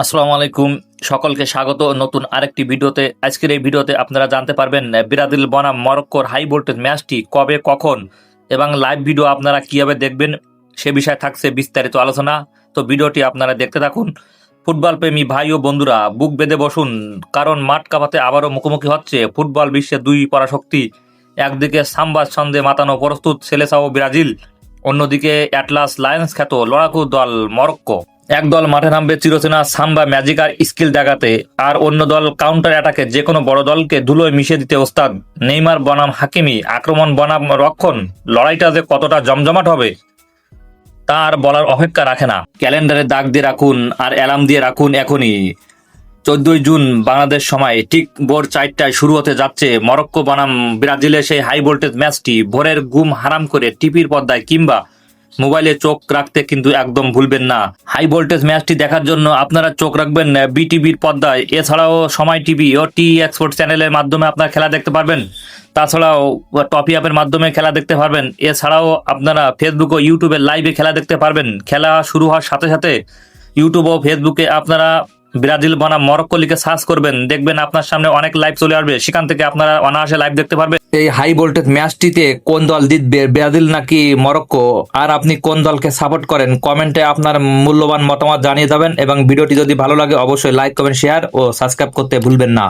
আসসালামু আলাইকুম, সকলকে স্বাগত নতুন আরেকটি ভিডিওতে। আজকের এই ভিডিওতে আপনারা জানতে পারবেন ব্রাজিল বনাম মরক্কোর হাই ভোল্টেজ ম্যাচটি কবে কখন এবং লাইভ ভিডিও আপনারা কিভাবে দেখবেন সে বিষয়ে থাকছে বিস্তারিত আলোচনা। তো ভিডিওটি আপনারা দেখতে থাকুন। ফুটবল প্রেমী ভাই ও বন্ধুরা বুক বেঁধে বসুন, কারণ মাঠ কাঁপাতে আবারও মুখোমুখি হচ্ছে ফুটবল বিশ্বের দুই পরাশক্তি। একদিকে সাম্বার ছন্দে মাতানো প্রস্তুত সেলেসাও ব্রাজিল, অন্যদিকে অ্যাটলাস লায়ন্স খ্যাত লড়াকু দল মরক্কো। এক দল মাঠে নামবে চিরচেনা সাম্বা ম্যাজিক আর স্কিল দেখাতে, আর অন্য দল কাউন্টার অ্যাটাকে যে কোনো বড় দলকে ধুলোয় মিশিয়ে দিতে ওস্তাদ। নেইমার বনাম হাকিমি, আক্রমণ বনাম রক্ষণ, লড়াইটা যে কতটা জমজমাট হবে তার বলার অপেক্ষা রাখে না। ক্যালেন্ডারে দাগ দিয়ে রাখুন আর অ্যালার্ম দিয়ে রাখুন এখনই। 14 জুন বাংলাদেশ সময় ঠিক ভোর 4টায় শুরু হতে যাচ্ছে মরক্কো বনাম ব্রাজিলের সেই হাই ভোল্টেজ ম্যাচটি। ভোরের ঘুম হারাম করে টিভির পর্দায় কিংবা মোবাইলে চোখ রাখতে কিন্তু একদম ভুলবেন না। হাই ভোল্টেজ ম্যাচটি দেখার জন্য আপনারা চোখ রাখবেন বিটিভির পর্দায়। এছাড়াও সময় টিভি ও টি এক্সপোর্ট চ্যানেলের মাধ্যমে আপনারা খেলা দেখতে পারবেন। তাছাড়াও টপি অ্যাপের মাধ্যমে খেলা দেখতে পারবেন। এছাড়াও আপনারা ফেসবুক ও ইউটিউবে লাইভে খেলা দেখতে পারবেন। খেলা শুরু হওয়ার সাথে সাথে ইউটিউব ও ফেসবুকে আপনারা ব্রাজিল বনাম মরক্কো লিখে সার্চ করবেন, দেখবেন আপনার সামনে অনেক লাইভ চলে আসবে। সেখান থেকে আপনারা অনায়াসে লাইভ দেখতে পারবেন। এই হাই ভোল্টেজ ম্যাচটিতে কোন দল জিতবে, ব্রাজিল নাকি মরক্কো, আর আপনি কোন দলকে সাপোর্ট করেন, কমেন্টে আপনার মূল্যবান মতামত জানিয়ে যাবেন। এবং ভিডিওটি যদি ভালো লাগে অবশ্যই লাইক কমেন্ট শেয়ার ও সাবস্ক্রাইব করতে ভুলবেন না।